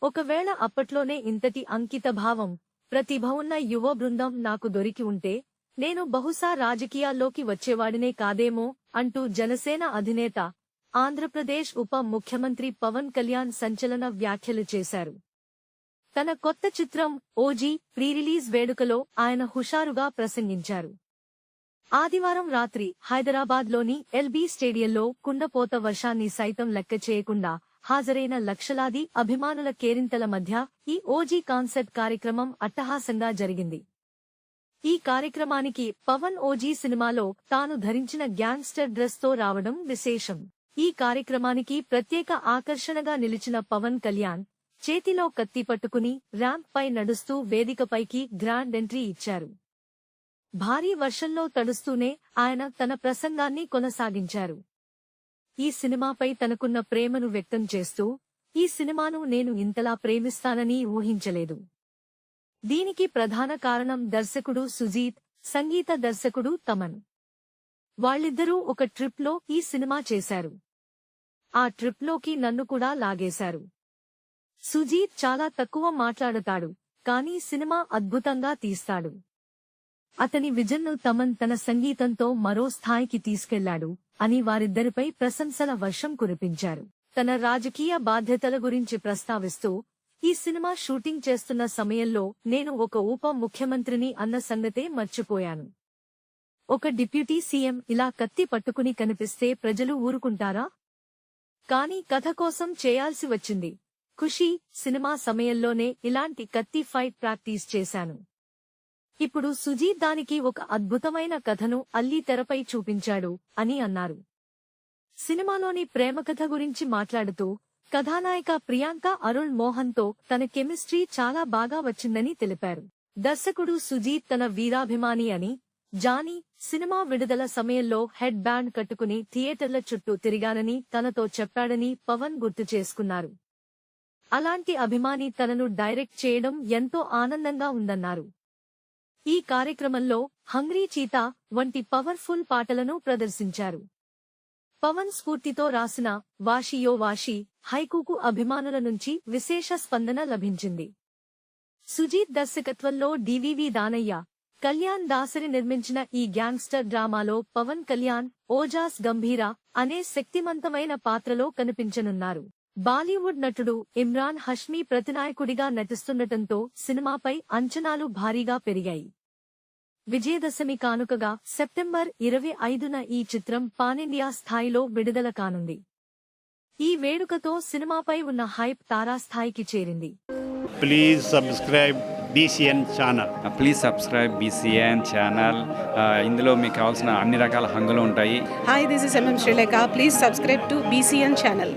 ఒకవేళ అప్పట్లోనే ఇంతటి అంకితభావం, ప్రతిభ ఉన్న యువ బృందం నాకు దొరికి ఉంటే నేను బహుశా రాజకీయాల్లోకి వచ్చేవాడినే కాదేమో అంటూ జనసేన అధినేత, ఆంధ్రప్రదేశ్ ఉప ముఖ్యమంత్రి పవన్ కళ్యాణ్ సంచలన వ్యాఖ్యలు చేశారు. తన కొత్త చిత్రం ఓజీ ప్రీ-రిలీజ్ వేడుకలో ఆయన హుషారుగా ప్రసంగించారు. ఆదివారం రాత్రి హైదరాబాద్లోని ఎల్బీ స్టేడియంలో కుండపోత వర్షాన్ని సైతం లెక్క చేయకుండా హాజరైన లక్షలాది అభిమానుల కేరింతల మధ్య ఈ ఓజీ కాన్సర్ట్ కార్యక్రమం అట్టహాసంగా జరిగింది. ఈ కార్యక్రమానికి పవన్ ఓజీ సినిమాలో తాను ధరించిన గ్యాంగ్స్టర్ డ్రెస్ తో రావడం విశేషం. ఈ కార్యక్రమానికి ప్రత్యేక ఆకర్షణగా నిలిచిన పవన్ కళ్యాణ్ చేతిలో కత్తి పట్టుకుని ర్యాంప్ పై నడుస్తూ వేదికపైకి గ్రాండ్ ఎంట్రీ ఇచ్చారు. భారీ వర్షంలో తడుస్తూనే ఆయన తన ప్రసంగాన్ని కొనసాగించారు. ఈ సినిమాపై తనకున్న ప్రేమను వ్యక్తం చేస్తూ, ఈ సినిమాను నేను ఇంతలా ప్రేమిస్తానని ఊహించలేదు. దీనికి ప్రధాన కారణం దర్శకుడు సుజీత్, సంగీత దర్శకుడు తమన్. వాళ్ళిద్దరూ ఒక ట్రిప్లో ఈ సినిమా చేశారు. ఆ ట్రిప్లోకి నన్ను కూడా లాగేశారు. సుజీత్ చాలా తక్కువ మాట్లాడతాడు, కానీ సినిమా అద్భుతంగా తీస్తాడు. అతని విజన్ను తమన్ తన సంగీతంతో మరో స్థాయికి తీసుకెళ్లాడు అని వారిద్దరిపై ప్రశంసల వర్షం కురిపించారు. తన రాజకీయ బాధ్యతల గురించి ప్రస్తావిస్తూ, ఈ సినిమా షూటింగ్ చేస్తున్న సమయంలో నేను ఒక ఉప ముఖ్యమంత్రిని అన్న సంగతే మర్చిపోయాను. ఒక డిప్యూటీ సీఎం ఇలా కత్తి పట్టుకుని కనిపిస్తే ప్రజలు ఊరుకుంటారా? కానీ కథ కోసం చేయాల్సి వచ్చింది. ఖుషీ సినిమా సమయంలోనే ఇలాంటి కత్తి ఫైట్ ప్రాక్టీస్ చేశాను. ఇప్పుడు సుజీత్ దానికి ఒక అద్భుతమైన కథను అల్లి తెరపై చూపించాడు అని అన్నారు. సినిమాలోని ప్రేమకథ గురించి మాట్లాడుతూ, కథానాయిక ప్రియాంక అరుణ్ మోహన్తో తన కెమిస్ట్రీ చాలా బాగా వచ్చిందని తెలిపారు. దర్శకుడు సుజీత్ తన వీరాభిమాని అని, జానీ సినిమా విడుదల సమయంలో హెడ్ బ్యాండ్ కట్టుకుని థియేటర్ల చుట్టూ తిరిగానని తనతో చెప్పాడని పవన్ గుర్తు చేసుకున్నారు. అలాంటి అభిమాని తనను డైరెక్ట్ చేయడం ఎంతో ఆనందంగా ఉందన్నారు. ఈ కార్యక్రమంలో హంగ్రీ చీతా వంటి పవర్ఫుల్ పాటలను ప్రదర్శించారు. పవన్ స్ఫూర్తితో రాసిన వాషియో వాషి హైకూకు అభిమానుల నుంచి విశేష స్పందన లభించింది. సుజీత్ దర్శకత్వంలో డివివి దానయ్య, కళ్యాణ్ దాసరి నిర్మించిన ఈ గ్యాంగ్స్టర్ డ్రామాలో పవన్ కళ్యాణ్ ఓజాస్ గంభీరా అనే శక్తిమంతమైన పాత్రలో కనిపించనున్నారు. బాలీవుడ్ నటుడు ఇమ్రాన్ హష్మీ ప్రతినాయకుడిగా నటిస్తుండటంతో సినిమాపై అంచనాలు భారీగా పెరిగాయి. విజయదశమి కానుకగా సెప్టెంబర్ 25న ఈ చిత్రం పానిండియా స్థాయిలో విడుదల కానుంది. ఈ వేడుకతో సినిమాపై ఉన్న హైప్ తారాస్థాయికి చేరింది. Please subscribe BCN channel. Please subscribe BCN channel. ఇందులో మీకు కావాల్సిన అన్ని రకాల హంగులు ఉంటాయి. Hi, this is MM Sri Lanka. Please subscribe to BCN channel.